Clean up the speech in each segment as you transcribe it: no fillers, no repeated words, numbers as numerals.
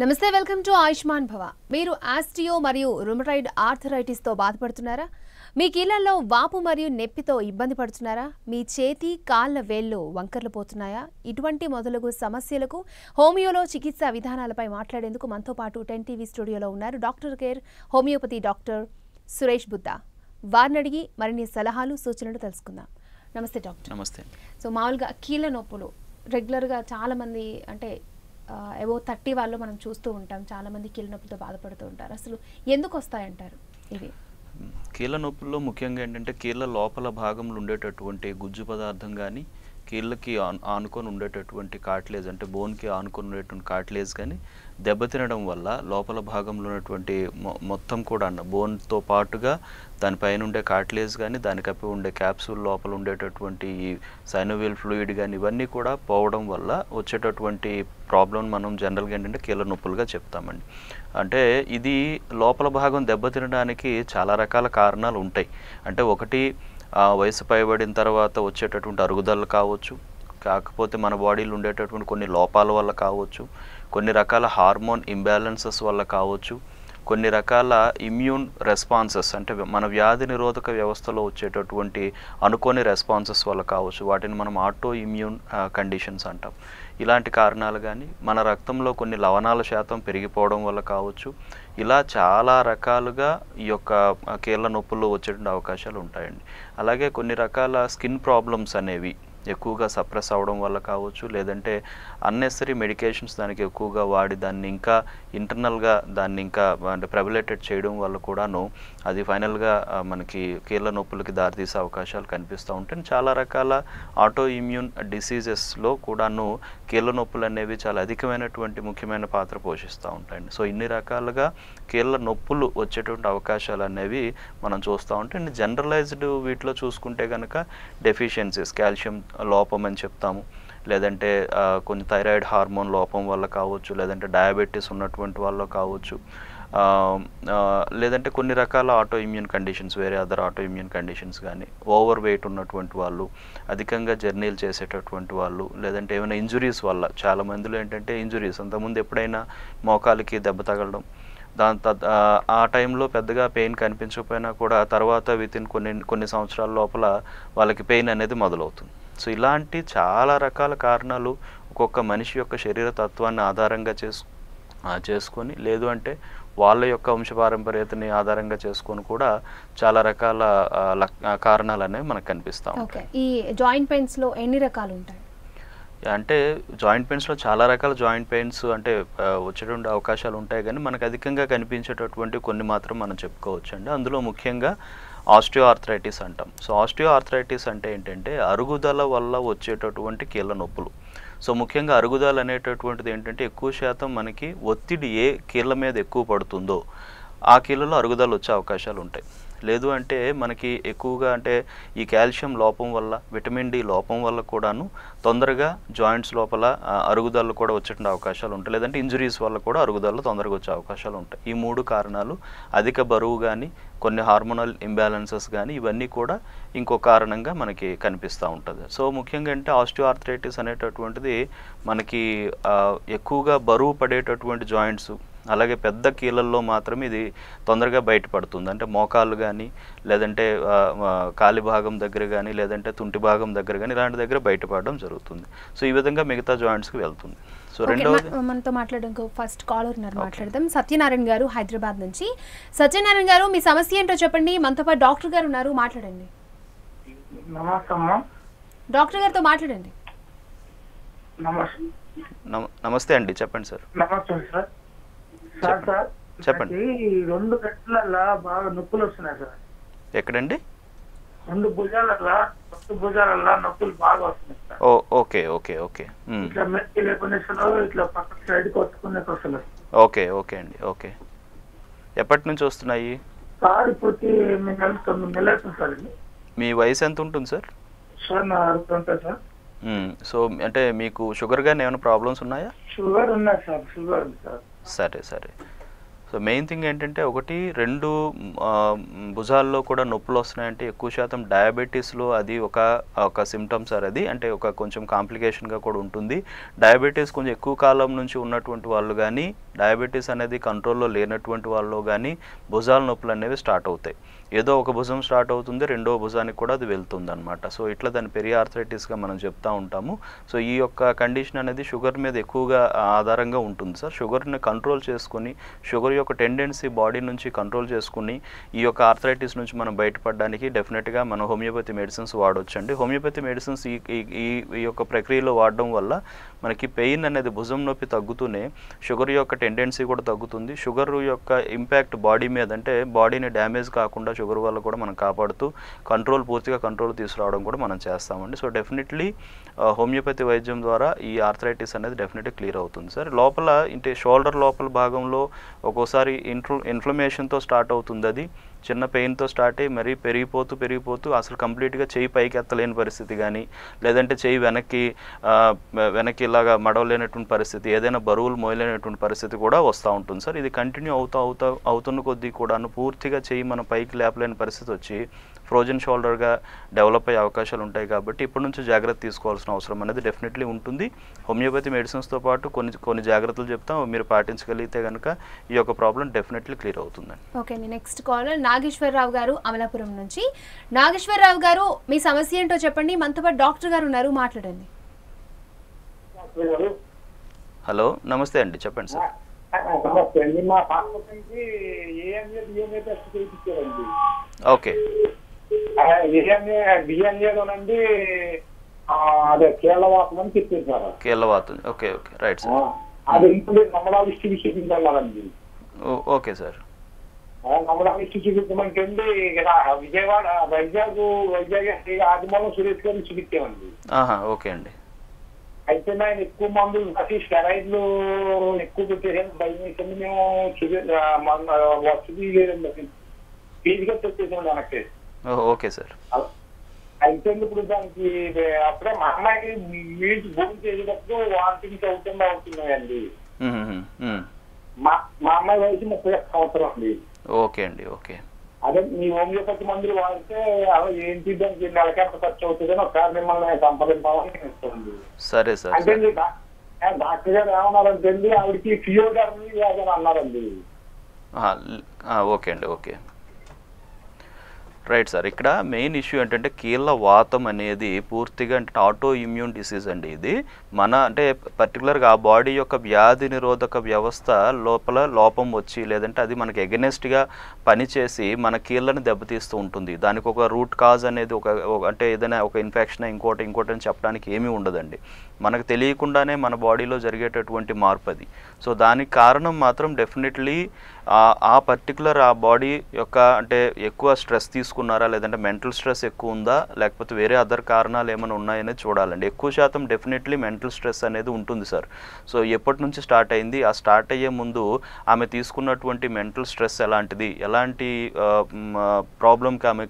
నమస్తే, welcome to Ayushman భవ. మీరు ఆస్టియో మరియు రుమటాయిడ్ ఆర్థరైటిస్తో బాధపడుతున్నారా? మీ కీళ్లలో వాపు మరియు నొప్పితో ఇబ్బంది పడుతున్నారా? మీ చేతి కాళ్ళ వేళ్ళు వంకర్లు పోతున్నాయా? ఇటువంటి మొదలగు సమస్యలకు హోమియోలో చికిత్సా విధానాలపై మాట్లాడేందుకు మనతో పాటు 10 టీవీ స్టూడియోలో ఉన్నారు doctor care homeopathy doctor Suresh Buddha. వారిని అడిగి మరిన్ని సలహాలు సూచనలు తెలుసుకుందాం. నమస్తే డాక్టర్. నమస్తే. సో మామూలుగా కీళ్ళ నొప్పులు రెగ్యులర్గా చాలామంది అంటే ఏవో 30 వాళ్ళు మనం చూస్తూ ఉంటాం, చాలామంది కీళ్ళ నొప్పులతో బాధపడుతూ ఉంటారు. అసలు ఎందుకు వస్తాయంటారు ఇవి? కీళ్ళ నొప్పుల్లో ముఖ్యంగా ఏంటంటే కీళ్ళ లోపల భాగంలో ఉండేటటువంటి గుజ్జు పదార్థం కానీ కీళ్ళకి ఆనుకొని ఉండేటటువంటి కార్టిలేజ్ అంటే బోన్కి ఆనుకొని ఉండేటువంటి కార్టిలేజ్ కానీ దెబ్బతినడం వల్ల లోపల భాగంలో ఉన్నటువంటి మొత్తం కూడా బోన్తో పాటుగా దానిపైన ఉండే కార్టిలేజ్ కానీ దాని కప్పి ఉండే క్యాప్సూల్ లోపల ఉండేటటువంటి ఈ సైనోవియల్ ఫ్లూయిడ్ కానీ ఇవన్నీ కూడా పోవడం వల్ల వచ్చేటటువంటి ప్రాబ్లం మనం జనరల్గా ఏంటంటే కీళ్ళ నొప్పులుగా చెప్తామండి. అంటే ఇది లోపల భాగం దెబ్బతినడానికి చాలా రకాల కారణాలు ఉంటాయి. అంటే ఒకటి వయసు పైబడిన తర్వాత వచ్చేటటువంటి అరుగుదల కావచ్చు, కాకపోతే మన బాడీలో ఉండేటటువంటి కొన్ని లోపాల వల్ల కావచ్చు, కొన్ని రకాల హార్మోన్ ఇంబ్యాలెన్సెస్ వల్ల కావచ్చు, కొన్ని రకాల ఇమ్యూన్ రెస్పాన్సెస్ అంటే మన వ్యాధి నిరోధక వ్యవస్థలో వచ్చేటటువంటి అనుకోని రెస్పాన్సెస్ వల్ల కావచ్చు. వాటిని మనం ఆటో ఇమ్యూన్ కండిషన్స్ అంటాం. ఇలాంటి కారణాలు కానీ మన రక్తంలో కొన్ని లవణాల శాతం పెరిగిపోవడం వల్ల కావచ్చు. ఇలా చాలా రకాలుగా ఈ యొక్క కీళ్ళ నొప్పులు వచ్చేటువంటి అవకాశాలు ఉంటాయండి. అలాగే కొన్ని రకాల స్కిన్ ప్రాబ్లమ్స్ అనేవి ఎక్కువగా సప్రెస్ అవ్వడం వల్ల కావచ్చు, లేదంటే అన్నెసరీ మెడికేషన్స్ దానికి ఎక్కువగా వాడి దాన్ని ఇంకా ఇంటర్నల్గా దాన్ని ఇంకా అంటే ప్రెబిలేటెడ్ చేయడం వల్ల కూడాను అది ఫైనల్గా మనకి కీళ్ళ నొప్పులకి దారితీసే అవకాశాలు కనిపిస్తూ ఉంటాయి. చాలా రకాల ఆటో ఇమ్యూన్ డిసీజెస్లో కూడాను కీళ్ళ నొప్పులు అనేవి చాలా అధికమైనటువంటి ముఖ్యమైన పాత్ర పోషిస్తూ ఉంటాయండి. సో ఇన్ని రకాలుగా కీళ్ళ నొప్పులు వచ్చేటువంటి అవకాశాలు అనేవి మనం చూస్తూ ఉంటాం. జనరలైజ్డ్ వీటిలో చూసుకుంటే కనుక డెఫిషియన్సీస్, కాల్షియం లోపం అని చెప్తాము, లేదంటే కొన్ని థైరాయిడ్ హార్మోన్ లోపం వల్ల కావచ్చు, లేదంటే డయాబెటీస్ ఉన్నటువంటి వాళ్ళు కావచ్చు, లేదంటే కొన్ని రకాల ఆటో ఇమ్యూన్ కండిషన్స్, వేరే అదర్ ఆటో ఇమ్యూన్ కండిషన్స్ కానీ, ఓవర్ వెయిట్ ఉన్నటువంటి వాళ్ళు, అధికంగా జర్నీలు చేసేటటువంటి వాళ్ళు, లేదంటే ఏమైనా ఇంజురీస్ వల్ల చాలా మందిలో ఏంటంటే ఇంజురీస్ అంతకుముందు ఎప్పుడైనా మోకాలికి దెబ్బ తగలడం, ఆ టైంలో పెద్దగా పెయిన్ కనిపించకపోయినా కూడా తర్వాత వితిన్ కొన్ని సంవత్సరాల లోపల వాళ్ళకి పెయిన్ అనేది మొదలవుతుంది. సో ఇలాంటి చాలా రకాల కారణాలు ఒక్కొక్క మనిషి యొక్క శరీర తత్వాన్ని ఆధారంగా చేసుకొని లేదు అంటే వాళ్ళ యొక్క వంశపారంపర్యతని ఆధారంగా చేసుకొని కూడా చాలా రకాల కారణాలు అనేవి మనకు కనిపిస్తూ ఉంటాయి. ఈ జాయింట్ పెయిన్స్లో ఎన్ని రకాలు ఉంటాయి? అంటే జాయింట్ పెయిన్స్లో చాలా రకాల జాయింట్ పెయిన్స్ అంటే వచ్చేటువంటి అవకాశాలు ఉంటాయి, కానీ మనకు అధికంగా కనిపించేటటువంటి కొన్ని మాత్రం మనం చెప్పుకోవచ్చు అండి. అందులో ముఖ్యంగా ఆస్టియో ఆర్థరైటిస్ అంటాం. సో ఆస్టియో ఆర్థరైటిస్ అంటే ఏంటంటే అరుగుదల వల్ల వచ్చేటటువంటి కీళ్ళ నొప్పులు. సో ముఖ్యంగా అరుగుదల అనేటటువంటిది ఏంటంటే ఎక్కువ శాతం మనకి ఒత్తిడి ఏ కీళ్ళ మీద ఎక్కువ పడుతుందో ఆ కీళ్ళలో అరుగుదల వచ్చే అవకాశాలు ఉంటాయి. లేదు అంటే మనకి ఎక్కువగా అంటే ఈ కాల్షియం లోపం వల్ల, విటమిన్ డి లోపం వల్ల కూడాను తొందరగా జాయింట్స్ లోపల అరుగుదల కూడా వచ్చేటువంటి అవకాశాలు ఉంటాయి, లేదంటే ఇంజురీస్ వల్ల కూడా అరుగుదల తొందరగా వచ్చే అవకాశాలు ఉంటాయి. ఈ 3 కారణాలు, అధిక బరువు కానీ, కొన్ని హార్మోనల్ ఇంబ్యాలెన్సెస్ కానీ, ఇవన్నీ కూడా ఇంకో కారణంగా మనకి కనిపిస్తూ ఉంటుంది. సో ముఖ్యంగా అంటే ఆస్టియో ఆర్థరైటిస్ అనేటటువంటిది మనకి ఎక్కువగా బరువు పడేటటువంటి జాయింట్స్, అలాగే పెద్ద కీళ్ళల్లో మాత్రమే ఇది తొందరగా బయటపడుతుంది. అంటే మోకాళ్ళు కానీ, లేదంటే కాలి భాగం దగ్గర కానీ, లేదంటే తుంటి భాగం దగ్గర కానీ ఇలాంటి దగ్గర బయటపడడం జరుగుతుంది. సో ఈ విధంగా మిగతా జాయింట్స్కి వెళ్తుంది. సో రెండవది మనతో మాట్లాడడానికి ఫస్ట్ కాలర్ ఉన్నారు, మాట్లాడదాం. సత్యనారాయణ గారు హైదరాబాద్ నుంచి. సత్యనారాయణ గారు, మీ సమస్య ఏంటో చెప్పండి. మనతో పాటు డాక్టర్ గారు ఉన్నారు, మాట్లాడండి. డాక్టర్ గారితో మాట్లాడండి. నమస్తే అండి, చెప్పండి సార్. నమస్తే సార్. సార్ చెప్పండి. 2 గంటలల్లా బాగా నొప్పులు వస్తున్నాయి సార్. ఎక్కడండి? 2 భుజాలల్లా నొప్పులు బాగా వస్తున్నాయి సార్. ఓకే ఓకే ఓకే ఇట్లా మెత్తి లేకుండా ఇట్లా పక్క సైడ్ కొట్టుకునే వస్తున్నాయి. ఓకే ఓకే అండి. ఓకే, ఎప్పటి నుంచి వస్తున్నాయి సార్? ఇప్పుడు 9 నెలలు అవుతుంది సార్. మీ వయసు ఎంత ఉంటుంది సార్? సార్ నా 60 ఉంటుంది సార్. సో అంటే మీకు షుగర్ కానీ ఏమైనా ప్రాబ్లమ్స్ ఉన్నాయా? షుగర్ ఉన్నాయి సార్. షుగర్ ఉంది సార్. సరే సరే. సో మెయిన్ థింగ్ ఏంటంటే ఒకటి 2 భుజాల్లో కూడా నొప్పులు వస్తున్నాయంటే ఎక్కువ శాతం డయాబెటీస్లో అది ఒక సిమ్టమ్ సార్. అది అంటే ఒక కొంచెం కాంప్లికేషన్గా కూడా ఉంటుంది. డయాబెటీస్ కొంచెం ఎక్కువ కాలం నుంచి ఉన్నటువంటి వాళ్ళు కానీ, డయాబెటీస్ అనేది కంట్రోల్లో లేనటువంటి వాళ్ళు కానీ భుజాల నొప్పులు అనేవి స్టార్ట్ అవుతాయి. ఏదో ఒక భుజం స్టార్ట్ అవుతుంది, రెండో భుజానికి కూడా అది వెళ్తుంది అనమాట. సో ఇట్లా దాన్ని పెరియార్థరైటిస్గా మనం చెప్తూ ఉంటాము. సో ఈ యొక్క కండిషన్ అనేది షుగర్ మీద ఎక్కువగా ఆధారంగా ఉంటుంది సార్. షుగర్ని కంట్రోల్ చేసుకుని, షుగర్ యొక్క టెండెన్సీ బాడీ నుంచి కంట్రోల్ చేసుకుని ఈ యొక్క ఆర్థరైటిస్ నుంచి మనం బయటపడడానికి డెఫినెట్గా మనం హోమియోపతి మెడిసిన్స్ వాడవచ్చండి. హోమియోపతి మెడిసిన్స్ ఈ యొక్క ప్రక్రియలో వాడడం వల్ల మనకి పెయిన్ అనేది భుజం నొప్పి తగ్గుతూనే షుగర్ యొక్క టెండెన్సీ కూడా తగ్గుతుంది. షుగర్ యొక్క ఇంపాక్ట్ బాడీ మీద అంటే బాడీని డ్యామేజ్ కాకుండా షుగర్ వల్ల కూడా మనం కాపాడుతూ పూర్తిగా కంట్రోల్ తీసుకురావడం కూడా మనం చేస్తామండి. సో డెఫినెట్లీ హోమియోపతి వైద్యం ద్వారా ఈ ఆర్థరైటిస్ అనేది డెఫినెట్లీ క్లియర్ అవుతుంది సార్. లోపల అంటే షోల్డర్ లోపల భాగంలో ఒక్కోసారి ఇన్ఫ్లమేషన్తో స్టార్ట్ అవుతుంది. అది చిన్న పెయిన్తో స్టార్ట్ అయ్యి మరీ పెరిగిపోతూ అసలు కంప్లీట్గా చెయ్యి పైకి ఎత్తలేని పరిస్థితి కానీ, లేదంటే చెయ్యి వెనక్కి ఇలాగా మడవలేనటువంటి పరిస్థితి, ఏదైనా బరువులు మోయలేనటువంటి పరిస్థితి కూడా వస్తూ ఉంటుంది సార్. ఇది కంటిన్యూ అవుతున్న కొద్దీ కూడాను పూర్తిగా చెయ్యి మనం పైకి లేపలేని పరిస్థితి వచ్చి ఫ్రోజన్ షోల్డర్గా డెవలప్ అయ్యే అవకాశాలు ఉంటాయి. కాబట్టి ఇప్పటి నుంచి జాగ్రత్త తీసుకోవాల్సిన అవసరం అనేది డెఫినెట్లీ ఉంటుంది. హోమియోపతి మెడిసిన్స్తో పాటు కొన్ని జాగ్రత్తలు చెప్తాం, మీరు పాటించగలిగితే కనుక ఈ యొక్క ప్రాబ్లం డెఫినెట్లీ క్లియర్ అవుతుందండి. ఓకే అండి. నెక్స్ట్ కాలర్ నాగేశ్వరరావు గారు అమలాపురం నుంచి. నాగేశ్వరరావు గారు, మీ సమస్య ఏంటో చెప్పండి. మనతో పాటు డాక్టర్ గారు ఉన్నారు, మాట్లాడండి. హలో, నమస్తే అండి, చెప్పండి సార్. ఓకే, బిఎన్ఏలోనండి అదే కేరళవాతం అని చెప్పారు సార్. కేరళవాతం, ఓకే రైట్ సార్. అది నమ్మడా విష్టి చూపించాలండి. Okay sir. నమ్మడా విష్టి చూపించమంటే విజయవాడ వైజాగ్ ఆదిమూలం సురేష్ గారిని చూపించామండి. ఓకే అండి. అయితే ఆయన ఎక్కువ మందులు రాసి స్టెరాయిడ్లు ఎక్కువ పెట్టేసాను. భయం వేసింది. మేము వసతి ఫీజుగా తెచ్చేసాం వెనక్కి. Okay sir. అయితే ఇప్పుడు దానికి అప్పుడే మా అమ్మాయికి మీల్స్ భోజనం చేసేటప్పుడు వాంటింగ్స్ అవుతున్నాయండి. మా అమ్మాయి వయసు 30 సంవత్సరం అండి. ఓకే అండి. ఓకే, అదే మీ హోమియోపతి మందులు వాడితే ఏంటి దానికి నెలకి ఎంత ఖర్చు అవుతుందని ఒకసారి మిమ్మల్ని సంప్రదింపాలని ఇస్తుంది. సరే సార్. అంటే డాక్టర్ గారు ఏమన్నారంటే ఆవిడకి ఫియోడర్మీ వ్యాధి అని అన్నారండి. ఓకే అండి. Okay right sir. ఇక్కడ మెయిన్ ఇష్యూ ఏంటంటే కీళ్ళ వాతం అనేది పూర్తిగా అంటే ఆటో ఇమ్యూన్ డిసీజ్ అండి. ఇది అంటే పర్టికులర్గా ఆ బాడీ యొక్క వ్యాధి నిరోధక వ్యవస్థ లోపం వచ్చి, లేదంటే అది మనకి ఎగనెస్ట్గా పనిచేసి మన కీళ్ళని దెబ్బతీస్తూ ఉంటుంది. దానికి ఒక రూట్ కాజ్ అనేది అంటే ఏదైనా ఒక ఇన్ఫెక్షన్ ఇంకోటి అని చెప్పడానికి ఏమీ ఉండదండి. మనకు తెలియకుండానే మన బాడీలో జరిగేటటువంటి మార్పు అది. సో దానికి కారణం మాత్రం డెఫినెట్లీ ఆ పర్టికులర్ ఆ బాడీ యొక్క అంటే ఎక్కువ స్ట్రెస్ తీసుకున్నారా, లేదంటే మెంటల్ స్ట్రెస్ ఎక్కువ ఉందా, లేకపోతే వేరే అదర్ కారణాలు ఏమైనా ఉన్నాయనేది చూడాలండి. ఎక్కువ శాతం డెఫినెట్లీ మెంటల్ స్ట్రెస్ అనేది ఉంటుంది సార్. సో ఎప్పటి నుంచి స్టార్ట్ అయింది, ఆ స్టార్ట్ అయ్యే ముందు ఆమె తీసుకున్నటువంటి మెంటల్ స్ట్రెస్ ఎలాంటిది, ఎలాంటి ప్రాబ్లంకి ఆమె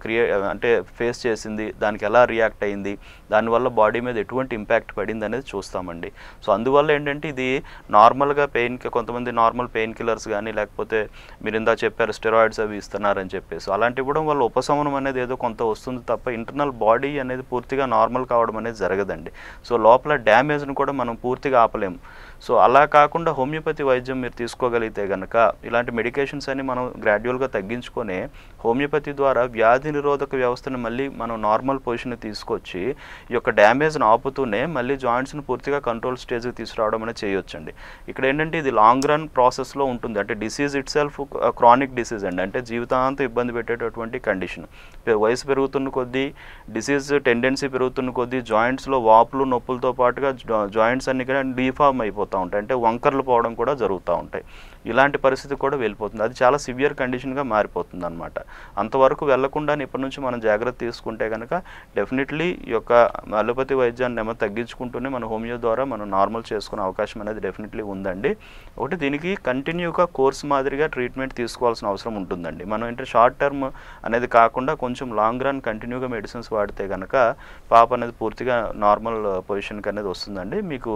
అంటే ఫేస్ చేసింది, దానికి ఎలా రియాక్ట్ అయింది, దానివల్ల బాడీ మీద ఎటువంటి ఇంపాక్ట్ పడింది అనేది చూస్తామండి. సో అందువల్ల ఏంటంటే ఇది నార్మల్గా కొంతమంది నార్మల్ పెయిన్ కిల్లర్స్ కానీ, లేకపోతే మీరు ఇందా చెప్పారు స్టెరాయిడ్స్ అవి ఇస్తున్నారని చెప్పేసి, అలాంటి ఇవ్వడం వల్ల ఉపశమనం అనేది ఏదో కొంత వస్తుంది తప్ప ఇంటర్నల్ బాడీ అనేది పూర్తిగా నార్మల్ కావడం అనేది జరగదండి. సో లోపల డ్యామేజ్ను కూడా మనం పూర్తిగా ఆపలేము. సో అలా కాకుండా హోమియోపతి వైద్యం మీరు తీసుకోగలిగితే కనుక ఇలాంటి మెడికేషన్స్ అని మనం గ్రాడ్యువల్గా తగ్గించుకొని హోమియోపతి ద్వారా వ్యాధి నిరోధక వ్యవస్థను మళ్ళీ మనం నార్మల్ పొజిషన్ తీసుకొచ్చి ఈ యొక్క డ్యామేజ్ను ఆపుతూనే మళ్ళీ జాయింట్స్ని పూర్తిగా కంట్రోల్ స్టేజ్కి తీసుకురావడం అనేది చేయొచ్చండి. ఇక్కడ ఏంటంటే ఇది లాంగ్ రన్ ప్రాసెస్లో ఉంటుంది. అంటే disease it self chronic disease అండి. అంటే జీవితాంతం ఇబ్బంది పెట్టేటటువంటి కండిషన్. వయసు పెరుగుతున్న కొద్దీ డిసీజ్ టెండెన్సీ పెరుగుతున్న కొద్దీ జాయింట్స్లో వాపులు నొప్పులతో పాటుగా జాయింట్స్ అన్ని కూడా డీఫార్మ్ అయిపోతాయి ఉంటాయి. అంటే వంకర్లు పోవడం కూడా జరుగుతూ ఉంటాయి. ఇలాంటి పరిస్థితి కూడా వెళ్ళిపోతుంది. అది చాలా సివియర్ కండిషన్గా మారిపోతుంది అనమాట. అంతవరకు వెళ్లకుండా ఇప్పటి నుంచి మనం జాగ్రత్త తీసుకుంటే కనుక డెఫినెట్లీ ఈ యొక్క అలోపతి వైద్యాన్ని ఏమో తగ్గించుకుంటూనే మన హోమియో ద్వారా మనం నార్మల్ చేసుకునే అవకాశం అనేది డెఫినెట్లీ ఉందండి. ఒకటి దీనికి కంటిన్యూగా కోర్స్ మాదిరిగా ట్రీట్మెంట్ తీసుకోవాల్సిన అవసరం ఉంటుందండి. మనం ఏంటంటే షార్ట్ టర్మ్ అనేది కాకుండా కొంచెం లాంగ్ రన్ కంటిన్యూగా మెడిసిన్స్ వాడితే కనుక పాప అనేది పూర్తిగా నార్మల్ పొజిషన్కి అనేది వస్తుందండి. మీకు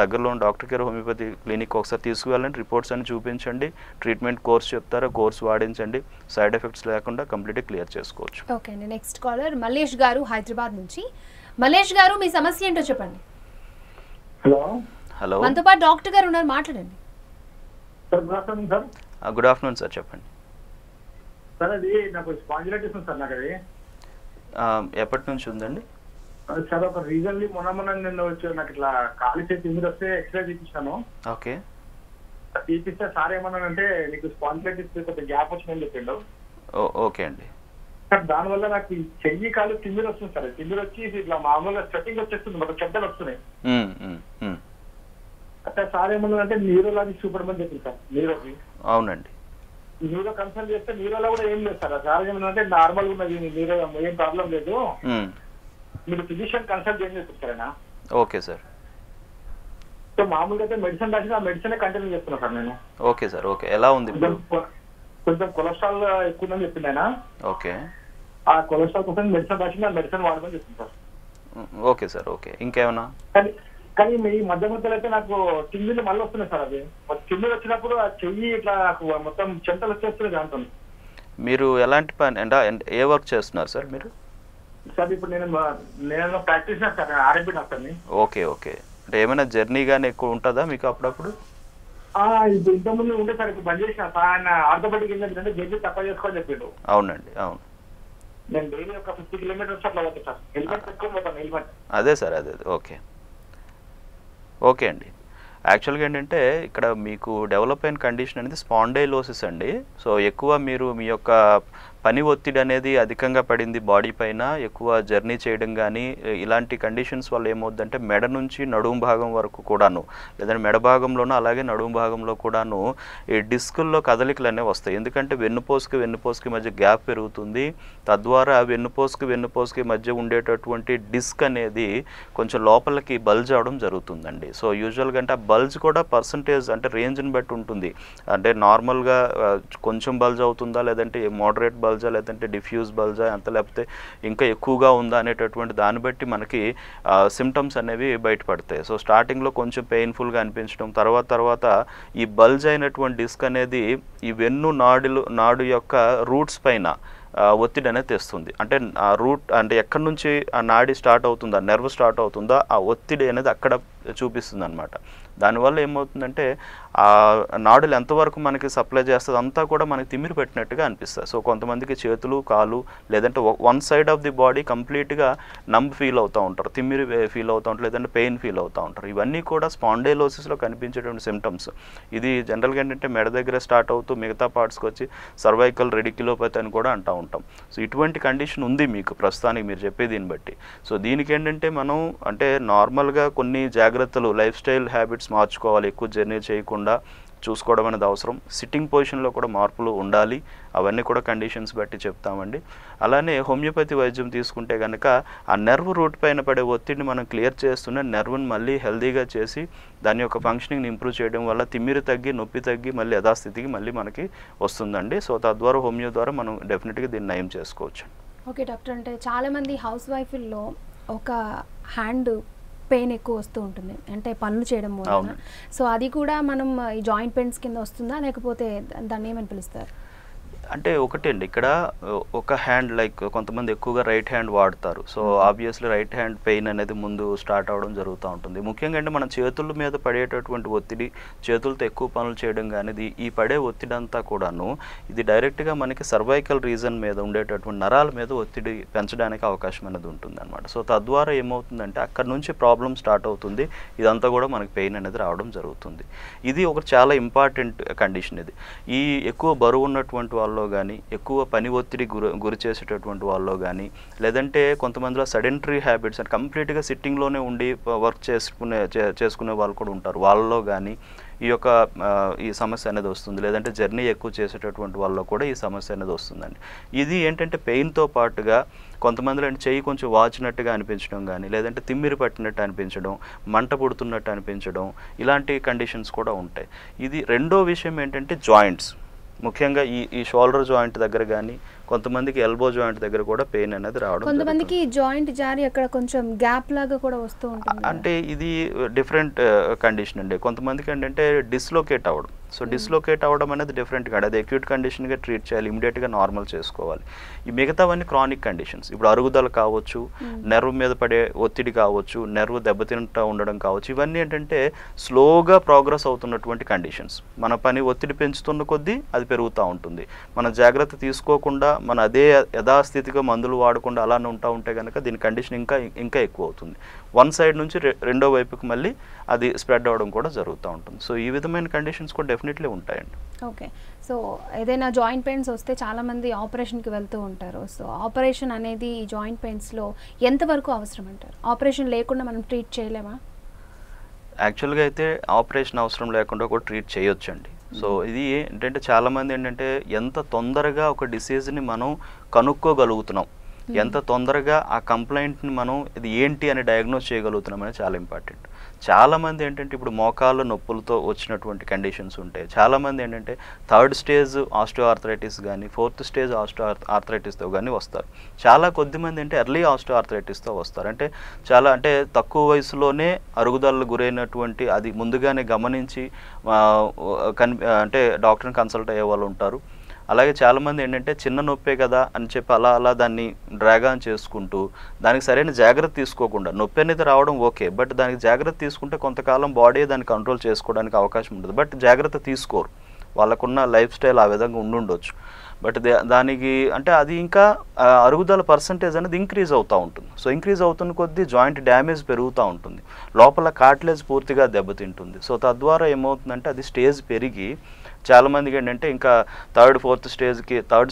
దగ్గరలో డాక్టర్ కేర్ హోమియోపతి క్లినిక్ ఒకసారి తీసుకువెళ్ళండి, రిపోర్ట్స్ అని చూపించి సంప్రదించండి, ట్రీట్మెంట్ కోర్స్ చెప్తారో కోర్స్ వాడించండి, సైడ్ ఎఫెక్ట్స్ లేకుండా కంప్లీట్గా క్లియర్ చేసుకోవచ్చు. ఓకే అండి. నెక్స్ట్ కాలర్ మల్లేష్ గారు హైదరాబాద్ నుంచి. మల్లేష్ గారు మీ సమస్య ఏంటో చెప్పండి. హలో హలో, మనతో పాటు డాక్టర్ గారు ఉన్నారు, మాట్లాడండి. Sir good afternoon sir. Good afternoon sir, చెప్పండి. సార్ అది నాకు స్పాంజిలైటిస్ ఉంది సార్. నాకు అది ఎప్పటి నుంచి ఉందండి? సార్ ఒక రీజన్లీ మొన్న నేను వచ్చి నాకు ఇట్లా ఖాళీ చేతి తిమ్మిరి వస్తే ఎక్స్రే తీపించాను. ఓకే. తీపిస్తే సార్ ఏమన్నానంటే నీకు స్పాంజిలైటిస్ కొంచెం గ్యాప్ వచ్చిందని చెప్పిండు. ఓకే అండి. సార్ దానివల్ల నాకు ఈ చెయ్యి కాలు తిమ్మిరి వస్తుంది సార్. తిమ్మిరి వచ్చి ఇట్లా మామూలుగా స్వెట్టింగ్ వచ్చేస్తుంది, మాకు చెడ్డలు వస్తున్నాయి. అంటే సార్ ఏమన్నారంటే న్యూరోలాజీ సూపర్ అని చెప్పింది సార్. న్యూరోకి అవునండి. న్యూరో కన్సల్ట్ చేస్తే న్యూరోలో కూడా ఏం లేదు సార్. సార్ ఏమన్నారంటే నార్మల్ గా ఉన్నది, న్యూరో ఏం ప్రాబ్లం లేదు, మీరు ఫిజిషియన్ కన్సల్ట్ చేయండి చెప్తారా. Okay sir. సో మామూలుగా అయితే మెడిసిన్ రాసి ఆ మెడిసిన్ కంటిన్యూ చేస్తున్నా సార్ నేను. Okay sir. ఓకే, ఎలా ఉంది? కొంచెం కొలెస్ట్రాల్ ఎక్కువ ఉందని చెప్పింది ఆయన. ఓకే. ఆ కొలెస్ట్రాల్ కోసం మెడిసిన్ రాసి ఆ మెడిసిన్ వాడమని చెప్పింది సార్. Okay sir. ఓకే, ఇంకేమన్నా? కానీ ఈ మధ్య మధ్యలో అయితే నాకు తిమ్మిళ్ళు మళ్ళీ వస్తున్నాయి సార్. అది తిమ్మిళ్ళు వచ్చినప్పుడు ఆ చెయ్యి ఇట్లా నాకు మొత్తం చెంటలు వచ్చేస్తున్నాయి దాంతో. మీరు ఎలాంటి పని అంటే ఏ వర్క్ చేస్తున్నారు సార్ మీరు? సార్ ఇప్పుడు నేను ప్రాక్టీస్ చేస్తాను సార్, ఆర్ఎంపీ డాక్టర్ని. Okay okay. అంటే ఏమైనా జర్నీ కానీ ఎక్కువ ఉంటుందా మీకు అప్పుడప్పుడు? ఇప్పుడు ఇంతకుముందు ఉంటే సార్, ఇప్పుడు బంద్ చేసిన సార్. ఆయన ఆర్థోపెడిక్ ఏంటంటే జర్నీ తక్కువ చేసుకోని చెప్పిండు. అవునండి, అవును. నేను డైలీ ఒక 50 కిలోమీటర్స్ అట్లా పోతాను సార్. హెల్మెట్ పెట్టుకొని పోతాను, హెల్మెట్. అదే సార్, అదే. ఓకే ఓకే అండి. యాక్చువల్గా ఏంటంటే ఇక్కడ మీకు డెవలప్ అయిన కండిషన్ అనేది స్పాండైలోసిస్ అండి. సో ఎక్కువ మీరు మీ యొక్క పని ఒత్తిడి అనేది అధికంగా పడింది బాడీ పైన, ఎక్కువ జర్నీ చేయడం కానీ ఇలాంటి కండిషన్స్ వల్ల ఏమవుద్దంటే మెడ నుంచి నడుము భాగం వరకు కూడాను, లేదంటే మెడ భాగంలోనూ అలాగే నడుము భాగంలో కూడాను ఈ డిస్కుల్లో కదలికలు అనేవి వస్తాయి. ఎందుకంటే వెన్నుపోసుకి మధ్య గ్యాప్ పెరుగుతుంది. తద్వారా వెన్నుపోసుకి మధ్య ఉండేటటువంటి డిస్క్ అనేది కొంచెం లోపలికి బల్జ్ అవడం జరుగుతుందండి. సో యూజువల్గా అంటే ఆ బల్జ్ కూడా పర్సంటేజ్ అంటే రేంజ్ని బట్టి ఉంటుంది. అంటే నార్మల్గా కొంచెం బల్జ్ అవుతుందా, లేదంటే మోడరేట్ బల్జా, లేదంటే డిఫ్యూజ్ బల్జా, అంత లేకపోతే ఇంకా ఎక్కువగా ఉందా అనేటటువంటి దాన్ని బట్టి మనకి సిమ్టమ్స్ అనేవి బయటపడతాయి. సో స్టార్టింగ్లో కొంచెం పెయిన్ఫుల్గా అనిపించడం, తర్వాత ఈ బల్జ్ అయినటువంటి డిస్క్ అనేది ఈ వెన్ను నాడు యొక్క రూట్స్ పైన ఒత్తిడి అనేది తెస్తుంది. అంటే ఆ రూట్ అంటే ఎక్కడి నుంచి ఆ నాడి స్టార్ట్ అవుతుందా, నెర్వ్ స్టార్ట్ అవుతుందా, ఆ ఒత్తిడి అనేది అక్కడ చూపిస్తుంది అనమాట. దానివల్ల ఏమవుతుందంటే ఆ నాడులు ఎంతవరకు మనకి సప్లై చేస్తుంది అంతా కూడా మనకి తిమ్మిరి పెట్టినట్టుగా అనిపిస్తుంది. సో కొంతమందికి చేతులు, కాలు, లేదంటే one side of the body కంప్లీట్గా నంబ్ ఫీల్ అవుతూ ఉంటారు, తిమ్మిరి ఫీల్ అవుతూ ఉంటారు, లేదంటే పెయిన్ ఫీల్ అవుతూ ఉంటారు. ఇవన్నీ కూడా స్పాండైలోసిస్లో కనిపించేటువంటి సిమ్టమ్స్. ఇది జనరల్గా ఏంటంటే మెడ దగ్గర స్టార్ట్ అవుతూ మిగతా పార్ట్స్కి వచ్చి సర్వైకల్ రెడిక్యులోపతి అని కూడా అంటూ ఉంటాం. సో ఇటువంటి కండిషన్ ఉంది మీకు ప్రస్తుతానికి మీరు చెప్పే దీన్ని బట్టి. సో దీనికి ఏంటంటే మనం అంటే నార్మల్గా కొన్ని జాగ్రత్తలు, లైఫ్ స్టైల్ హ్యాబిట్స్ మార్చుకోవాలి. ఎక్కువ జర్నీ చేయకుండా చూసుకోవడం అనేది అవసరం. సిట్టింగ్ పొజిషన్లో కూడా మార్పులు ఉండాలి. అవన్నీ కూడా కండిషన్స్ బట్టి చెప్తామండి. అలానే హోమియోపతి వైద్యం తీసుకుంటే కనుక ఆ నెర్వ్ రూట్ పైన పడే ఒత్తిడిని మనం క్లియర్ చేస్తున్న నెర్వ్ని మళ్ళీ హెల్దీగా చేసి దాని యొక్క ఫంక్షనింగ్ని ఇంప్రూవ్ చేయడం వల్ల తిమ్మిరి తగ్గి, నొప్పి తగ్గి మళ్ళీ యథాస్థితికి మళ్ళీ మనకి వస్తుందండి. సో తద్వారా హోమియో ద్వారా మనం డెఫినెట్గా దీన్ని నయం చేసుకోవచ్చు. ఓకే డాక్టర్, అంటే చాలామంది హౌస్ వైఫ్ల్లో ఒక హ్యాండ్ పెయిన్ ఎక్కువ వస్తూ ఉంటుంది, అంటే పనులు చేయడం వల్ల. సో అది కూడా మనం ఈ జాయింట్ పెయిన్స్ కింద వస్తుందా, లేకపోతే దాన్ని ఏమని పిలుస్తారు? అంటే ఒకటే అండి, ఇక్కడ ఒక హ్యాండ్ లైక్ కొంతమంది ఎక్కువగా రైట్ హ్యాండ్ వాడతారు. So obviously right hand pain అనేది ముందు స్టార్ట్ అవ్వడం జరుగుతూ ఉంటుంది. ముఖ్యంగా అంటే మన చేతుల మీద పడేటటువంటి ఒత్తిడి, చేతులతో ఎక్కువ పనులు చేయడం కానీ ఈ పడే ఒత్తిడి అంతా కూడాను ఇది డైరెక్ట్గా మనకి సర్వైకల్ రీజన్ మీద ఉండేటటువంటి నరాల మీద ఒత్తిడి పెంచడానికి అవకాశం అనేది ఉంటుంది అనమాట. సో తద్వారా ఏమవుతుందంటే అక్కడ నుంచి ప్రాబ్లం స్టార్ట్ అవుతుంది. ఇదంతా కూడా మనకి పెయిన్ అనేది రావడం జరుగుతుంది. ఇది ఒక చాలా ఇంపార్టెంట్ కండిషన్. ఇది ఈ ఎక్కువ బరువు ఉన్నటువంటి వాళ్ళు కానీ, ఎక్కువ పని ఒత్తిడి గురి చేసేటటువంటి వాళ్ళు కానీ, లేదంటే కొంతమందిలో సెడెంటరీ హ్యాబిట్స్ అంటే కంప్లీట్గా సిట్టింగ్లోనే ఉండి వర్క్ చేసుకునే వాళ్ళు కూడా ఉంటారు. వాళ్ళలో కానీ ఈ సమస్య అనేది వస్తుంది. లేదంటే జర్నీ ఎక్కువ చేసేటటువంటి వాళ్ళలో కూడా ఈ సమస్య అనేది వస్తుందండి. ఇది ఏంటంటే పెయిన్తో పాటుగా కొంతమందిలో చెయ్యి కొంచెం వాచినట్టుగా అనిపించడం కానీ, లేదంటే తిమ్మిరి పట్టినట్టు అనిపించడం, మంట పుడుతున్నట్టు అనిపించడం, ఇలాంటి కండిషన్స్ కూడా ఉంటాయి. ఇది రెండో విషయం ఏంటంటే జాయింట్స్, ముఖ్యంగా ఈ షోల్డర్ జాయింట్ దగ్గర కానీ, కొంతమందికి ఎల్బో జాయింట్ దగ్గర కూడా పెయిన్ అనేది రావడం, కొంతమందికి జాయింట్ జారి అక్కడ కొంచెం గ్యాప్ లాగా కూడా వస్తూ ఉంటుంది. అంటే ఇది డిఫరెంట్ కండిషన్ అండి. కొంతమందికి ఏంటంటే డిస్లోకేట్ అవ్వడం. సో డిస్లోకేట్ అవ్వడం అనేది డిఫరెంట్ కాదు, అది అక్యూట్ కండిషన్గా ట్రీట్ చేయాలి, ఇమీడియట్గా నార్మల్ చేసుకోవాలి. ఈ మిగతావన్నీ క్రానిక్ కండిషన్స్, ఇప్పుడు అరుగుదల కావచ్చు, నెర్వ్ మీద పడే ఒత్తిడి కావచ్చు, నెర్వ్ దెబ్బతింటూ ఉండడం కావచ్చు, ఇవన్నీ ఏంటంటే స్లోగా ప్రోగ్రెస్ అవుతున్నటువంటి కండిషన్స్. మన పని ఒత్తిడి పెంచుతున్న కొద్దీ అది పెరుగుతూ ఉంటుంది. మన జాగ్రత్త తీసుకోకుండా మన అదే యథాస్థితిగా మందులు వాడకుండా అలానే ఉంటే కనుక దీని కండిషన్ ఇంకా ఎక్కువ అవుతుంది. వన్ సైడ్ నుంచి రెండో వైపుకి మళ్ళీ అది స్ప్రెడ్ అవ్వడం కూడా జరుగుతూ ఉంటుంది. సో ఈ విధమైన కండిషన్స్ కూడా డెఫినెట్లీ ఉంటాయండి. ఓకే, సో ఏదైనా జాయింట్ పెయిన్స్ వస్తే చాలామంది ఆపరేషన్కి వెళ్తూ ఉంటారు. సో ఆపరేషన్ అనేది ఈ జాయింట్ పెయిన్స్లో ఎంతవరకు అవసరం అంటారు? ఆపరేషన్ లేకుండా మనం ట్రీట్ చేయలేమా? యాక్చువల్గా అయితే ఆపరేషన్ అవసరం లేకుండా కూడా ట్రీట్ చేయొచ్చండి. సో ఇది ఏంటంటే చాలామంది ఏంటంటే ఎంత తొందరగా ఒక డిసీజ్ని మనం కనుక్కోగలుగుతున్నాం, ఎంత తొందరగా ఆ కంప్లైంట్ని మనం ఇది ఏంటి అని డయాగ్నోస్ చేయగలుగుతున్నాం అనేది చాలా ఇంపార్టెంట్. చాలామంది ఏంటంటే ఇప్పుడు మోకాళ్ళ నొప్పులతో వచ్చినటువంటి కండిషన్స్ ఉంటాయి. చాలామంది ఏంటంటే థర్డ్ స్టేజ్ ఆస్టియో ఆర్థరైటిస్ కానీ, ఫోర్త్ స్టేజ్ ఆస్టియో ఆర్థరైటిస్తో కానీ వస్తారు. చాలా కొద్దిమంది అంటే ఎర్లీ ఆస్టియో ఆర్థరైటిస్తో వస్తారు. అంటే తక్కువ వయసులోనే అరుగుదలకు గురైనటువంటి, అది ముందుగానే గమనించి అంటే డాక్టర్ని కన్సల్ట్ అయ్యే వాళ్ళు ఉంటారు. అలాగే చాలామంది ఏంటంటే చిన్న నొప్పే కదా అని చెప్పి అలా దాన్ని డ్రాగ్ ఆన్ చేసుకుంటూ దానికి సరైన జాగ్రత్త తీసుకోకుండా, నొప్పి అనేది రావడం ఓకే, బట్ దానికి జాగ్రత్త తీసుకుంటే కొంతకాలం బాడీ దాన్ని కంట్రోల్ చేసుకోవడానికి అవకాశం ఉంటుంది. బట్ జాగ్రత్త తీసుకోరు, వాళ్ళకున్న లైఫ్ స్టైల్ ఆ విధంగా ఉండుండొచ్చు. బట్ దానికి అంటే అది ఇంకా అరుగుదల పర్సంటేజ్ అనేది ఇంక్రీజ్ అవుతూ ఉంటుంది. సో ఇంక్రీజ్ అవుతున్న కొద్దీ జాయింట్ డ్యామేజ్ పెరుగుతూ ఉంటుంది, లోపల కార్టిలేజ్ పూర్తిగా దెబ్బతింటుంది. సో తద్వారా ఏమవుతుందంటే అది స్టేజ్ పెరిగి చాలామందికి ఏంటంటే ఇంకా థర్డ్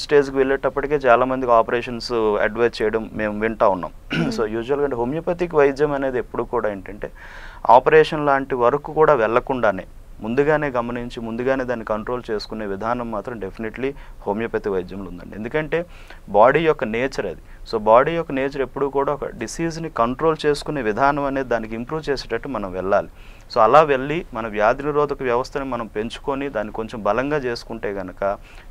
స్టేజ్కి వెళ్ళేటప్పటికే చాలామందికి ఆపరేషన్స్ అడ్వైజ్ చేయడం మేము వింటూ ఉన్నాం. సో యూజువల్గా అంటే హోమియోపతిక్ వైద్యం అనేది ఎప్పుడు కూడా ఏంటంటే ఆపరేషన్ లాంటి వరకు కూడా వెళ్లకుండానే ముందుగానే గమనించి ముందుగానే దాన్ని కంట్రోల్ చేసుకునే విధానం మాత్రం డెఫినెట్లీ హోమియోపతి వైద్యంలో ఉందండి. ఎందుకంటే బాడీ యొక్క నేచర్ అది. సో బాడీ యొక్క నేచర్ ఎప్పుడు కూడా ఒక డిసీజ్ని కంట్రోల్ చేసుకునే విధానం అనేది దానికి ఇంప్రూవ్ చేసేటట్టు మనం వెళ్ళాలి. సో అలా వెళ్ళి మన వ్యాధి నిరోధక వ్యవస్థని మనం పెంచుకొని దాన్ని కొంచెం బలంగా చేసుకుంటే కనుక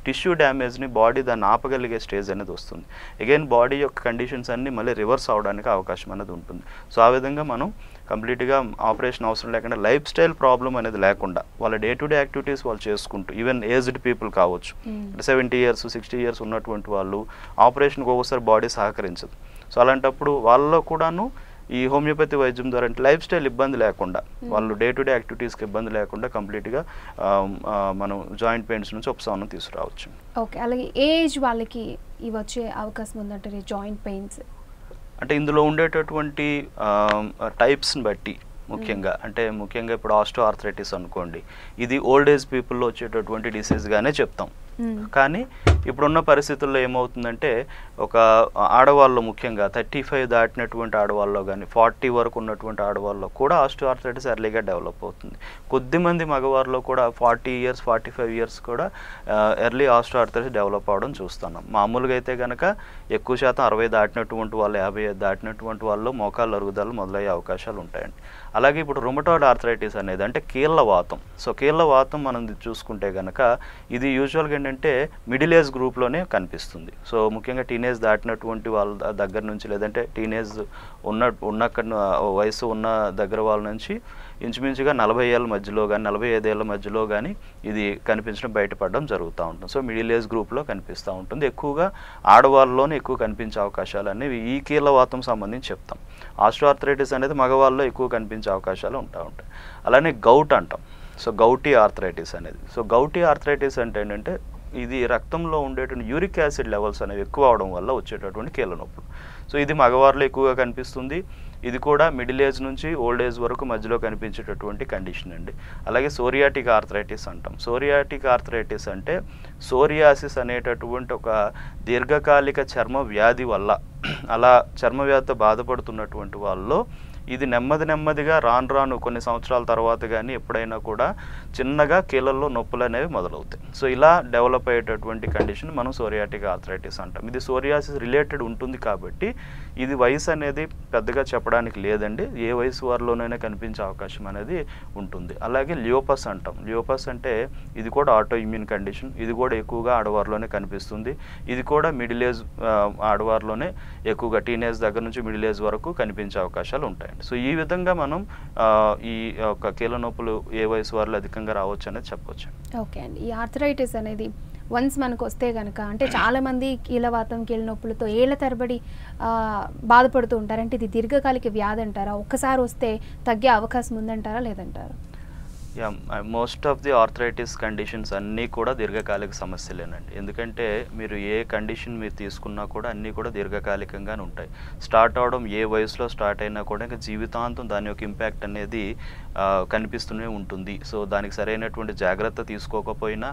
టిష్యూ డ్యామేజ్ని బాడీ దాన్ని ఆపగలిగే స్టేజ్ అనేది వస్తుంది. అగైన్ బాడీ యొక్క కండిషన్స్ అన్నీ మళ్ళీ రివర్స్ అవడానికి అవకాశం అనేది ఉంటుంది. సో ఆ విధంగా మనం కంప్లీట్గా ఆపరేషన్ అవసరం లేకుండా లైఫ్ స్టైల్ ప్రాబ్లం అనేది లేకుండా వాళ్ళ డే టు డే యాక్టివిటీస్ వాళ్ళు చేసుకుంటూ, ఈవెన్ ఏజ్డ్ పీపుల్ కావచ్చు, 70 years 60 years ఉన్నటువంటి వాళ్ళు ఆపరేషన్కి ఒక్కోసారి బాడీ సహకరించదు. సో అలాంటప్పుడు వాళ్ళలో కూడాను ఈ హోమియోపతి వైద్యం ద్వారా లైఫ్ స్టైల్ ఇబ్బంది లేకుండా, వాళ్ళు డే టు డే యాక్టివిటీస్కి ఇబ్బంది లేకుండా కంప్లీట్గా మనం జాయింట్ పెయిన్స్ నుంచి ఉపశమనం తీసుకురావచ్చు. ఓకే, అలాగే ఏజ్ వాళ్ళకి ఇవి వచ్చే అవకాశం ఉందంటారు జాయింట్ పెయిన్స్? అంటే ఇందులో ఉండేటటువంటి టైప్స్ని బట్టి ముఖ్యంగా ఇప్పుడు ఆస్టియో ఆర్థరైటిస్ అనుకోండి, ఇది ఓల్డ్ ఏజ్ పీపుల్లో వచ్చేటటువంటి డిసీజ్గానే చెప్తాం. కానీ ఇప్పుడున్న పరిస్థితుల్లో ఏమవుతుందంటే ఒక ఆడవాళ్ళు ముఖ్యంగా 35 దాటినటువంటి ఆడవాళ్ళలో కానీ 40 వరకు ఉన్నటువంటి ఆడవాళ్ళలో కూడా ఆస్టియో ఆర్థరైటిస్ ఎర్లీగా డెవలప్ అవుతుంది. కొద్దిమంది మగవారిలో కూడా 40 years 45 years కూడా ఎర్లీ ఆస్టియో ఆర్థరైటిస్ డెవలప్ అవడం చూస్తున్నాం. మామూలుగా అయితే కనుక ఎక్కువ శాతం 60 దాటినటువంటి వాళ్ళు 55 దాటినటువంటి వాళ్ళు మోకాళ్ళ అరుగుదల మొదలయ్యే అవకాశాలు ఉంటాయండి. అలాగే ఇప్పుడు రుమటాయిడ్ ఆర్థరైటిస్ అనేది అంటే కీళ్ళ వాతం. సో కీళ్ళ వాతం మనం చూసుకుంటే కనుక ఇది యూజువల్గా ఏంటంటే మిడిల్ ఏజ్ గ్రూప్లోనే కనిపిస్తుంది. సో ముఖ్యంగా టీనేజ్ దాటినటువంటి వాళ్ళ దగ్గర నుంచి, లేదంటే టీనేజ్ ఉన్న వయసు ఉన్న దగ్గర వాళ్ళ నుంచి ఇంచుమించుగా 40 ఏళ్ళ మధ్యలో కానీ 45 ఏళ్ళ మధ్యలో కానీ ఇది కనిపించడం బయటపడడం జరుగుతూ ఉంటుంది. సో మిడిల్ ఏజ్ గ్రూప్లో కనిపిస్తూ ఉంటుంది. ఎక్కువగా ఆడవాళ్ళలోనే ఎక్కువ కనిపించే అవకాశాలు అనేవి ఈ కీళ్ళవాతం సంబంధించి చెప్తాం. ఆస్టియో ఆర్థరైటిస్ అనేది మగవాళ్ళలో ఎక్కువ కనిపించే అవకాశాలు ఉంటాయి. అలానే గౌట్ అంటాం. సో గౌటీ ఆర్థరైటిస్ అనేది. సో గౌటీ ఆర్థరైటిస్ అంటే ఏంటంటే ఇది రక్తంలో ఉండేటువంటి యూరిక్ యాసిడ్ లెవెల్స్ అనేవి ఎక్కువ అవడం వల్ల వచ్చేటటువంటి కీళ్ళ నొప్పులు. సో ఇది మగవారిలో ఎక్కువగా కనిపిస్తుంది. ఇది కూడా మిడిల్ ఏజ్ నుంచి ఓల్డ్ ఏజ్ వరకు మధ్యలో కనిపించేటటువంటి కండిషన్ అండి. అలాగే సోరియాటిక్ ఆర్థరైటిస్ అంటాం. సోరియాటిక్ ఆర్థరైటిస్ అంటే సోరియాసిస్ అనేటటువంటి ఒక దీర్ఘకాలిక చర్మ వ్యాధి వల్ల, అలా చర్మ వ్యాధితో బాధపడుతున్నటువంటి వాళ్ళలో ఇది నెమ్మదిగా రాను కొన్ని సంవత్సరాల తర్వాత కానీ ఎప్పుడైనా కూడా చిన్నగా కీళ్ళల్లో నొప్పులు అనేవి మొదలవుతాయి. సో ఇలా డెవలప్ అయ్యేటటువంటి కండిషన్ మనం సోరియాటిక్ ఆర్థరైటిస్ అంటాం. ఇది సోరియాసిస్ రిలేటెడ్ ఉంటుంది కాబట్టి ఇది వయసు అనేది పెద్దగా చెప్పడానికి లేదండి, ఏ వయసు వారిలోనైనా కనిపించే అవకాశం అనేది ఉంటుంది. అలాగే లియోపస్ అంటాం. లియోపస్ అంటే ఇది కూడా ఆటో ఇమ్యూన్ కండిషన్, ఇది కూడా ఎక్కువగా ఆడవారిలోనే కనిపిస్తుంది. ఇది కూడా మిడిల్ ఏజ్ ఆడవారిలోనే ఎక్కువగా టీనేజ్ దగ్గర నుంచి మిడిల్ ఏజ్ వరకు కనిపించే అవకాశాలు ఉంటాయండి. సో ఈ విధంగా మనం ఈ యొక్క కీళ్ళ నొప్పులు ఏ వయసు వారిలో అధికంగా రావచ్చు అనేది చెప్పవచ్చు. ఓకే అండి, ఈ ఆర్థరైటిస్ అనేది వన్స్ మనకు వస్తే కనుక అంటే చాలామంది కీళ్ళవాతం కీళ్ళ నొప్పులతో ఏళ్ల తరబడి బాధపడుతూ ఉంటారు. అంటే ఇది దీర్ఘకాలిక వ్యాధి అంటారా? ఒక్కసారి వస్తే తగ్గే అవకాశం ఉందంటారా లేదంటారా? Most of the arthritis conditions అన్నీ కూడా దీర్ఘకాలిక సమస్యలేనండి. ఎందుకంటే మీరు ఏ కండిషన్ మీరు తీసుకున్నా కూడా అన్నీ కూడా దీర్ఘకాలికంగానే ఉంటాయి. స్టార్ట్ అవడం ఏ వయసులో స్టార్ట్ అయినా కూడా ఇంకా జీవితాంతం దాని యొక్క ఇంపాక్ట్ అనేది కనిపిస్తూనే ఉంటుంది. సో దానికి సరైనటువంటి జాగ్రత్త తీసుకోకపోయినా,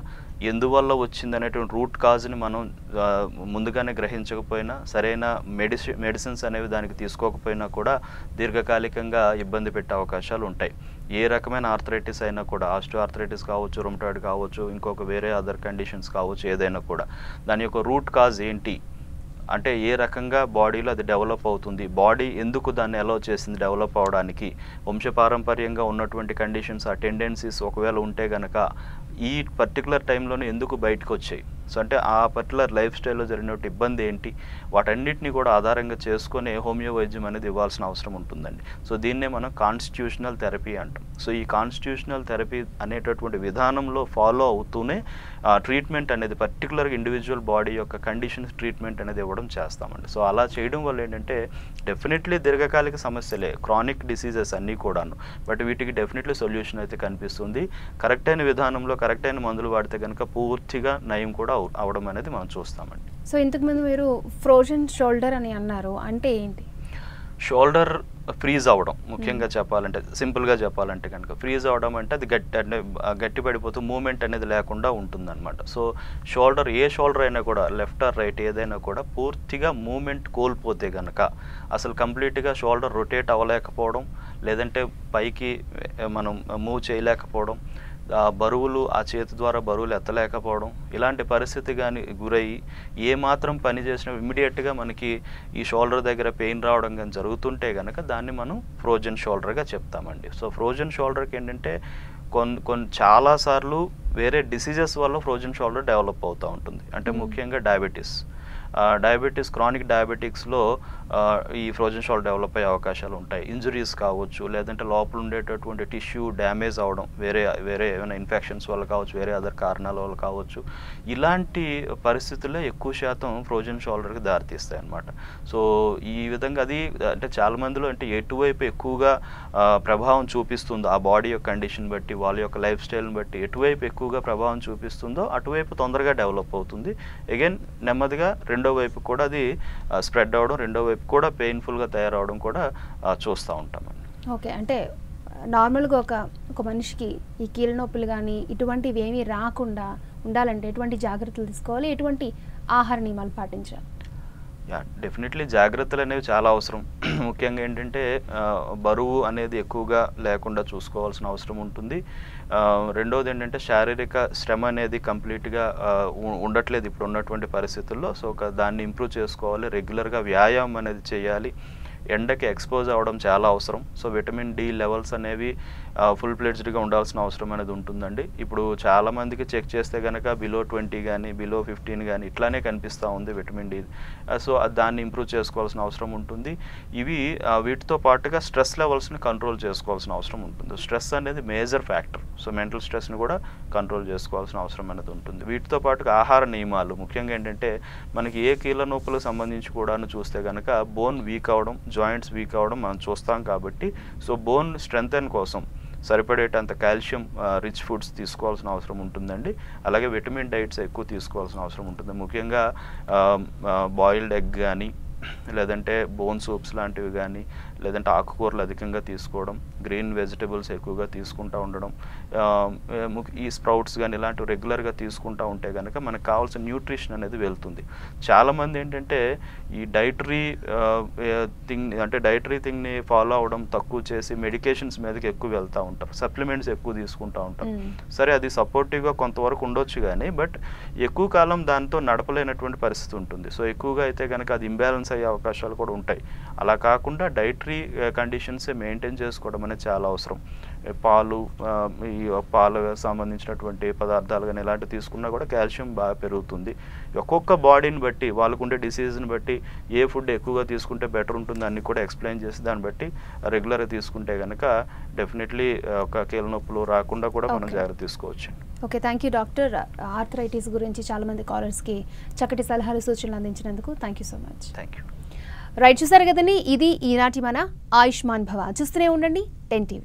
ఎందువల్ల వచ్చింది అనేటువంటి రూట్ కాజ్ని మనం ముందుగానే గ్రహించకపోయినా, సరైన మెడిసిన్స్ అనేవి దానికి తీసుకోకపోయినా కూడా దీర్ఘకాలికంగా ఇబ్బంది పెట్టే అవకాశాలు ఉంటాయి. ఏ రకమైన ఆర్థరైటిస్ అయినా కూడా, ఆస్టియో ఆర్థరైటిస్ కావచ్చు, రొమటాయిడ్ కావచ్చు, ఇంకొక వేరే అదర్ కండిషన్స్ కావచ్చు, ఏదైనా కూడా దాని యొక్క రూట్ కాజ్ ఏంటి అంటే ఏ రకంగా బాడీలో అది డెవలప్ అవుతుంది, బాడీ ఎందుకు దాన్ని అలౌ చేసింది డెవలప్ అవడానికి, వంశపారంపర్యంగా ఉన్నటువంటి కండిషన్స్, ఆ టెండెన్సీస్ ఒకవేళ ఉంటే కనుక ఈ పర్టికులర్ టైంలోనే ఎందుకు బయటకు వచ్చాయి, సో అంటే ఆ పర్టికులర్ లైఫ్ స్టైల్లో జరిగిన ఇబ్బంది ఏంటి, వాటన్నిటిని కూడా ఆధారంగా చేసుకొని హోమియో వైద్యం అనేది ఇవ్వాల్సిన అవసరం ఉంటుందండి. సో దీన్నే మనం కాన్స్టిట్యూషనల్ థెరపీ అంటాం. సో ఈ కాన్స్టిట్యూషనల్ థెరపీ అనేటటువంటి విధానంలో ఫాలో అవుతూనే ట్రీట్మెంట్ అనేది పర్టికులర్గా ఇండివిజువల్ బాడీ యొక్క కండిషన్స్ ట్రీట్మెంట్ అనేది ఇవ్వడం చేస్తామండి. సో అలా చేయడం వల్ల ఏంటంటే డెఫినెట్లీ దీర్ఘకాలిక సమస్యలే, క్రానిక్ డిసీజెస్ అన్నీ కూడాను, బట్ వీటికి డెఫినెట్లీ సొల్యూషన్ అయితే కనిపిస్తుంది. కరెక్ట్ అయిన విధానంలో కరెక్ట్ అయిన మందులు వాడితే కనుక పూర్తిగా నయం కూడా అవడం అనేది మనం చూస్తామండి. సో ఇంతకుముందు మీరు ఫ్రోజన్ షోల్డర్ అని అన్నారు, అంటే ఏంటి? షోల్డర్ ఫ్రీజ్ అవ్వడం, ముఖ్యంగా చెప్పాలంటే సింపుల్గా చెప్పాలంటే కనుక ఫ్రీజ్ అవ్వడం అంటే అది గట్టి పడిపోతూ మూమెంట్ అనేది లేకుండా ఉంటుందన్నమాట. సో షోల్డర్, ఏ షోల్డర్ అయినా కూడా లెఫ్ట్ ఆర్ రైట్ ఏదైనా కూడా పూర్తిగా మూమెంట్ కోల్పోతే కనుక అసలు కంప్లీట్గా షోల్డర్ రొటేట్ అవ్వలేకపోవడం, లేదంటే పైకి మనం మూవ్ చేయలేకపోవడం, బరువులు ఆ చేతి ద్వారా బరువులు ఎత్తలేకపోవడం, ఇలాంటి పరిస్థితి కానీ గురయ్యి ఏమాత్రం పని చేసినా ఇమ్మీడియట్గా మనకి ఈ షోల్డర్ దగ్గర పెయిన్ రావడం కానీ జరుగుతుంటే కనుక దాన్ని మనం ఫ్రోజన్ షోల్డర్గా చెప్తామండి. సో ఫ్రోజన్ షోల్డర్కి ఏంటంటే కొన్ని చాలాసార్లు వేరే డిసీజెస్ వల్ల ఫ్రోజన్ షోల్డర్ డెవలప్ అవుతూ ఉంటుంది. అంటే ముఖ్యంగా డయాబెటీస్, క్రానిక్ డయాబెటిక్స్లో ఈ ఫ్రోజన్ షోల్డర్ డెవలప్ అయ్యే అవకాశాలు ఉంటాయి. ఇంజురీస్ కావచ్చు, లేదంటే లోపల ఉండేటటువంటి టిష్యూ డ్యామేజ్ అవ్వడం, వేరే ఏమైనా ఇన్ఫెక్షన్స్ వల్ల కావచ్చు, వేరే అదర్ కారణాల వల్ల కావచ్చు, ఇలాంటి పరిస్థితుల్లో ఎక్కువ శాతం ఫ్రోజన్ షోల్డర్కి దారితీస్తాయి అన్నమాట. సో ఈ విధంగా అది అంటే చాలామందిలో అంటే ఎటువైపు ఎక్కువగా ప్రభావం చూపిస్తుందో ఆ బాడీ యొక్క కండిషన్ బట్టి, వాళ్ళ యొక్క లైఫ్ స్టైల్ని బట్టి ఎటువైపు ఎక్కువగా ప్రభావం చూపిస్తుందో అటువైపు తొందరగా డెవలప్ అవుతుంది. అగైన్ నెమ్మదిగా రెండో వైపు కూడా అది స్ప్రెడ్ అవ్వడం, రెండో వైపు కూడా పెయిన్ఫుల్గా తయారవడం కూడా చూస్తూ ఉంటామండి. ఓకే, అంటే నార్మల్గా ఒక మనిషికి ఈ కీళ్ళ నొప్పులు కానీ ఇటువంటివి ఏమీ రాకుండా ఉండాలంటే ఎటువంటి జాగ్రత్తలు తీసుకోవాలి, ఎటువంటి ఆహార నియమాలు పాటించాలి? డెఫినెట్లీ జాగ్రత్తలు అనేవి చాలా అవసరం. ముఖ్యంగా ఏంటంటే బరువు అనేది ఎక్కువగా లేకుండా చూసుకోవాల్సిన అవసరం ఉంటుంది. రెండోది ఏంటంటే శారీరక శ్రమ అనేది కంప్లీట్గా ఉండట్లేదు ఇప్పుడు ఉన్నటువంటి పరిస్థితుల్లో. సో దాన్ని ఇంప్రూవ్ చేసుకోవాలి, రెగ్యులర్గా వ్యాయామం అనేది చేయాలి, ఎండకి ఎక్స్పోజ్ అవ్వడం చాలా అవసరం. సో విటమిన్ డి లెవెల్స్ అనేవి ఫుల్ ప్లేడ్స్డ్గా ఉండాల్సిన అవసరం అనేది ఉంటుందండి. ఇప్పుడు చాలామందికి చెక్ చేస్తే కనుక బిలో 20 కానీ బిలో 15 కానీ ఇట్లానే కనిపిస్తూ ఉంది విటమిన్ డి. సో దాన్ని ఇంప్రూవ్ చేసుకోవాల్సిన అవసరం ఉంటుంది. వీటితో పాటుగా స్ట్రెస్ లెవెల్స్ని కంట్రోల్ చేసుకోవాల్సిన అవసరం ఉంటుంది. స్ట్రెస్ అనేది మేజర్ ఫ్యాక్టర్. సో మెంటల్ స్ట్రెస్ని కూడా కంట్రోల్ చేసుకోవాల్సిన అవసరం అనేది ఉంటుంది. వీటితో పాటుగా ఆహార నియమాలు, ముఖ్యంగా ఏంటంటే మనకి ఏ కీళ్ళ నొప్పులకు సంబంధించి కూడా చూస్తే కనుక బోన్ వీక్ అవ్వడం, జాయింట్స్ వీక్ అవ్వడం మనం చూస్తాం కాబట్టి సో బోన్ స్ట్రెంగ్తెన్ కోసం సరిపడేటంత కాల్షియం రిచ్ ఫుడ్స్ తీసుకోవాల్సిన అవసరం ఉంటుందండి. అలాగే విటమిన్ డైట్స్ ఎక్కువ తీసుకోవాల్సిన అవసరం ఉంటుంది. ముఖ్యంగా బాయిల్డ్ ఎగ్ కానీ లేదంటే బోన్ సూప్స్ లాంటివి కానీ, లేదంటే ఆకుకూరలు అధికంగా తీసుకోవడం, గ్రీన్ వెజిటబుల్స్ ఎక్కువగా తీసుకుంటూ ఉండడం, ఈ స్ప్రౌట్స్ కానీ ఇలాంటివి రెగ్యులర్గా తీసుకుంటూ ఉంటే కనుక మనకు కావాల్సిన న్యూట్రిషన్ అనేది వెళ్తుంది. చాలామంది ఏంటంటే ఈ డైటరీ థింగ్ని ఫాలో అవడం తక్కువ చేసి మెడికేషన్స్ మీదకి ఎక్కువ వెళ్తూ ఉంటారు, సప్లిమెంట్స్ ఎక్కువ తీసుకుంటూ ఉంటారు. సరే, అది సపోర్టివ్గా కొంతవరకు ఉండొచ్చు కానీ బట్ ఎక్కువ కాలం దాంతో నడపలేనటువంటి పరిస్థితి ఉంటుంది. సో ఎక్కువగా అయితే కనుక అది ఇంబ్యాలెన్స్ అయ్యే అవకాశాలు కూడా ఉంటాయి. అలా కాకుండా డైటరీ కండిషన్సే మెయింటైన్ చేసుకోవడం అనేది చాలా అవసరం. పాలు, ఈ పాలకు సంబంధించినటువంటి పదార్థాలు కానీ ఇలాంటివి తీసుకున్నా కూడా కాల్షియం బాగా పెరుగుతుంది. ఒక్కొక్క బాడీని బట్టి, వాళ్ళకు ఉండే డిసీజ్ని బట్టి ఏ ఫుడ్ ఎక్కువగా తీసుకుంటే బెటర్ ఉంటుంది అన్ని కూడా ఎక్స్ప్లెయిన్ చేసి దాన్ని బట్టి రెగ్యులర్గా తీసుకుంటే కనుక డెఫినెట్లీ ఒక కీళ్ళ నొప్పులు రాకుండా కూడా మనం జాగ్రత్త తీసుకోవచ్చు. Okay, thank you doctor. Arthritis గురించి చాలామంది కాలర్స్కి చక్కటి సలహాలు సూచనలు అందించినందుకు thank you so much. Thank you. Right, చూసారు కదండి, ఇది ఈనాటి మన ఆయుష్మాన్ భవ. చూస్తూనే ఉండండి 10 TV.